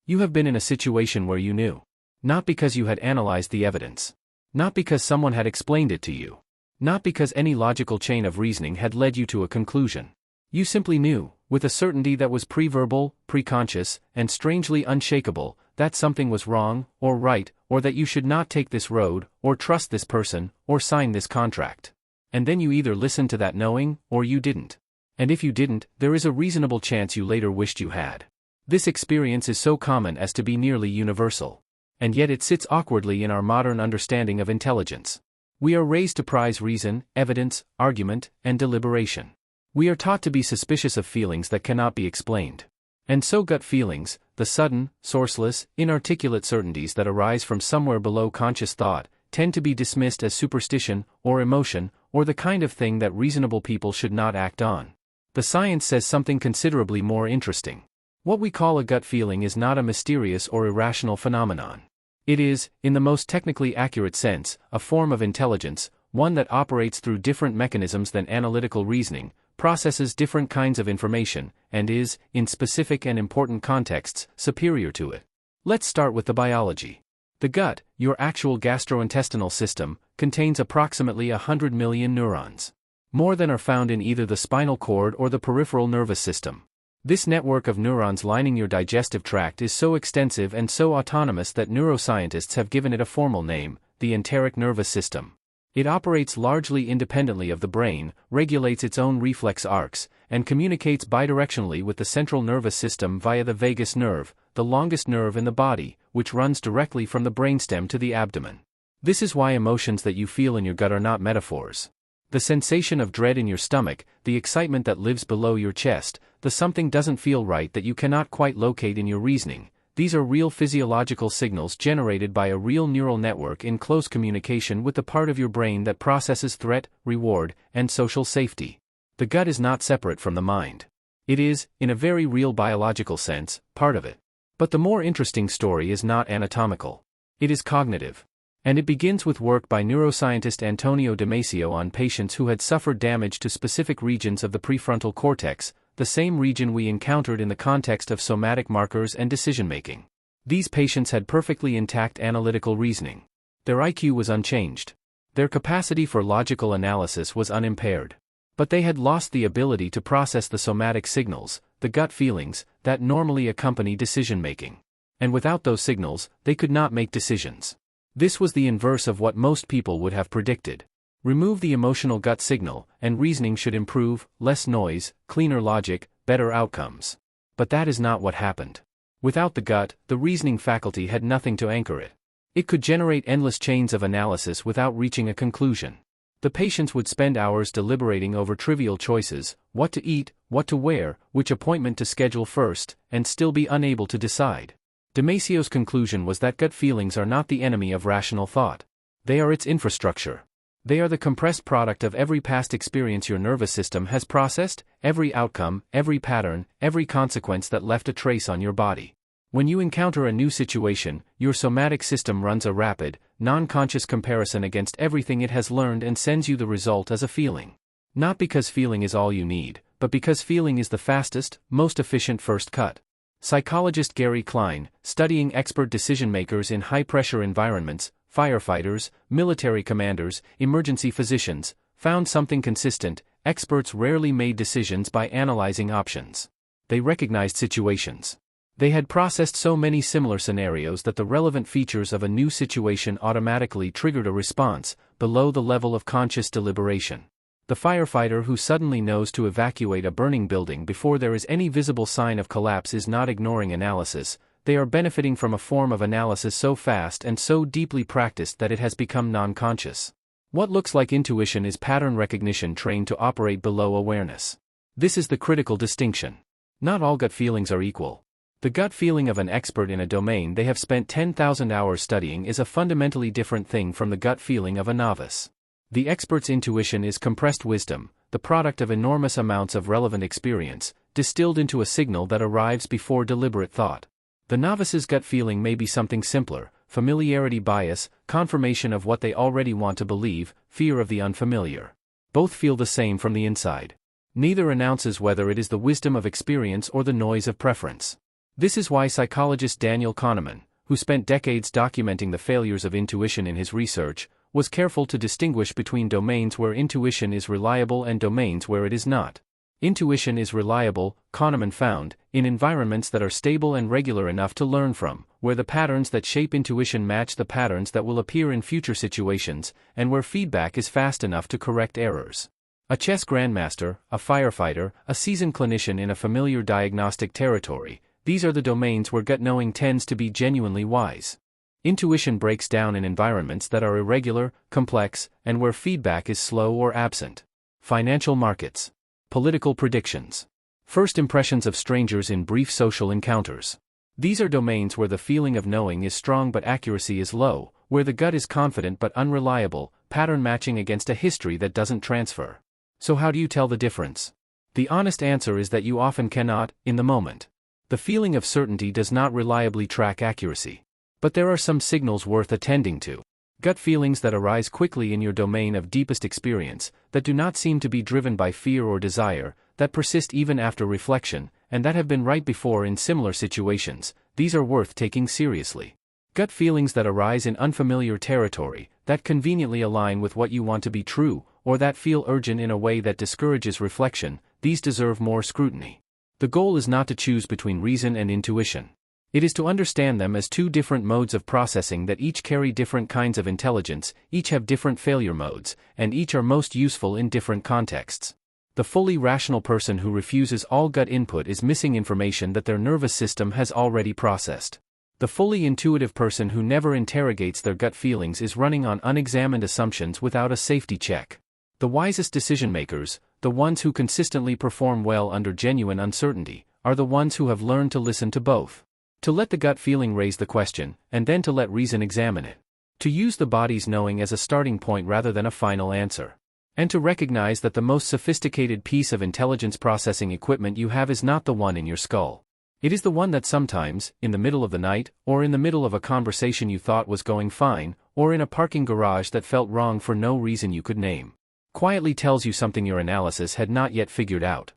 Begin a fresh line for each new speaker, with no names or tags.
You have been in a situation where you knew. Not because you had analyzed the evidence. Not because someone had explained it to you. Not because any logical chain of reasoning had led you to a conclusion. You simply knew, with a certainty that was preverbal, preconscious, and strangely unshakable, that something was wrong, or right, or that you should not take this road, or trust this person, or sign this contract. And then you either listened to that knowing, or you didn't. And if you didn't, there is a reasonable chance you later wished you had. This experience is so common as to be nearly universal. And yet it sits awkwardly in our modern understanding of intelligence. We are raised to prize reason, evidence, argument, and deliberation. We are taught to be suspicious of feelings that cannot be explained. And so gut feelings, the sudden, sourceless, inarticulate certainties that arise from somewhere below conscious thought, tend to be dismissed as superstition, or emotion, or the kind of thing that reasonable people should not act on. The science says something considerably more interesting. What we call a gut feeling is not a mysterious or irrational phenomenon. It is, in the most technically accurate sense, a form of intelligence, one that operates through different mechanisms than analytical reasoning, processes different kinds of information, and is, in specific and important contexts, superior to it. Let's start with the biology. The gut, your actual gastrointestinal system, contains approximately 100 million neurons. More than are found in either the spinal cord or the peripheral nervous system. This network of neurons lining your digestive tract is so extensive and so autonomous that neuroscientists have given it a formal name, the enteric nervous system. It operates largely independently of the brain, regulates its own reflex arcs, and communicates bidirectionally with the central nervous system via the vagus nerve, the longest nerve in the body, which runs directly from the brainstem to the abdomen. This is why emotions that you feel in your gut are not metaphors. The sensation of dread in your stomach, the excitement that lives below your chest, the something doesn't feel right that you cannot quite locate in your reasoning, these are real physiological signals generated by a real neural network in close communication with the part of your brain that processes threat, reward, and social safety. The gut is not separate from the mind. It is, in a very real biological sense, part of it. But the more interesting story is not anatomical. It is cognitive. And it begins with work by neuroscientist Antonio Damasio on patients who had suffered damage to specific regions of the prefrontal cortex, the same region we encountered in the context of somatic markers and decision-making. These patients had perfectly intact analytical reasoning. Their IQ was unchanged. Their capacity for logical analysis was unimpaired. But they had lost the ability to process the somatic signals, the gut feelings, that normally accompany decision-making. And without those signals, they could not make decisions. This was the inverse of what most people would have predicted. Remove the emotional gut signal, and reasoning should improve, less noise, cleaner logic, better outcomes. But that is not what happened. Without the gut, the reasoning faculty had nothing to anchor it. It could generate endless chains of analysis without reaching a conclusion. The patients would spend hours deliberating over trivial choices, what to eat, what to wear, which appointment to schedule first, and still be unable to decide. Damasio's conclusion was that gut feelings are not the enemy of rational thought. They are its infrastructure. They are the compressed product of every past experience your nervous system has processed, every outcome, every pattern, every consequence that left a trace on your body. When you encounter a new situation, your somatic system runs a rapid, non-conscious comparison against everything it has learned and sends you the result as a feeling. Not because feeling is all you need, but because feeling is the fastest, most efficient first cut. Psychologist Gary Klein, studying expert decision-makers in high-pressure environments, firefighters, military commanders, emergency physicians, found something consistent: experts rarely made decisions by analyzing options. They recognized situations. They had processed so many similar scenarios that the relevant features of a new situation automatically triggered a response, below the level of conscious deliberation. The firefighter who suddenly knows to evacuate a burning building before there is any visible sign of collapse is not ignoring analysis. They are benefiting from a form of analysis so fast and so deeply practiced that it has become non-conscious. What looks like intuition is pattern recognition trained to operate below awareness. This is the critical distinction. Not all gut feelings are equal. The gut feeling of an expert in a domain they have spent 10,000 hours studying is a fundamentally different thing from the gut feeling of a novice. The expert's intuition is compressed wisdom, the product of enormous amounts of relevant experience, distilled into a signal that arrives before deliberate thought. The novice's gut feeling may be something simpler: familiarity bias, confirmation of what they already want to believe, fear of the unfamiliar. Both feel the same from the inside. Neither announces whether it is the wisdom of experience or the noise of preference. This is why psychologist Daniel Kahneman, who spent decades documenting the failures of intuition in his research, was careful to distinguish between domains where intuition is reliable and domains where it is not. Intuition is reliable, Kahneman found, in environments that are stable and regular enough to learn from, where the patterns that shape intuition match the patterns that will appear in future situations, and where feedback is fast enough to correct errors. A chess grandmaster, a firefighter, a seasoned clinician in a familiar diagnostic territory, these are the domains where gut knowing tends to be genuinely wise. Intuition breaks down in environments that are irregular, complex, and where feedback is slow or absent. Financial markets. Political predictions. First impressions of strangers in brief social encounters. These are domains where the feeling of knowing is strong but accuracy is low, where the gut is confident but unreliable, pattern matching against a history that doesn't transfer. So how do you tell the difference? The honest answer is that you often cannot, in the moment. The feeling of certainty does not reliably track accuracy. But there are some signals worth attending to. Gut feelings that arise quickly in your domain of deepest experience, that do not seem to be driven by fear or desire, that persist even after reflection, and that have been right before in similar situations, these are worth taking seriously. Gut feelings that arise in unfamiliar territory, that conveniently align with what you want to be true, or that feel urgent in a way that discourages reflection, these deserve more scrutiny. The goal is not to choose between reason and intuition. It is to understand them as two different modes of processing that each carry different kinds of intelligence, each have different failure modes, and each are most useful in different contexts. The fully rational person who refuses all gut input is missing information that their nervous system has already processed. The fully intuitive person who never interrogates their gut feelings is running on unexamined assumptions without a safety check. The wisest decision makers, the ones who consistently perform well under genuine uncertainty, are the ones who have learned to listen to both. To let the gut feeling raise the question, and then to let reason examine it. To use the body's knowing as a starting point rather than a final answer. And to recognize that the most sophisticated piece of intelligence processing equipment you have is not the one in your skull. It is the one that sometimes, in the middle of the night, or in the middle of a conversation you thought was going fine, or in a parking garage that felt wrong for no reason you could name, quietly tells you something your analysis had not yet figured out.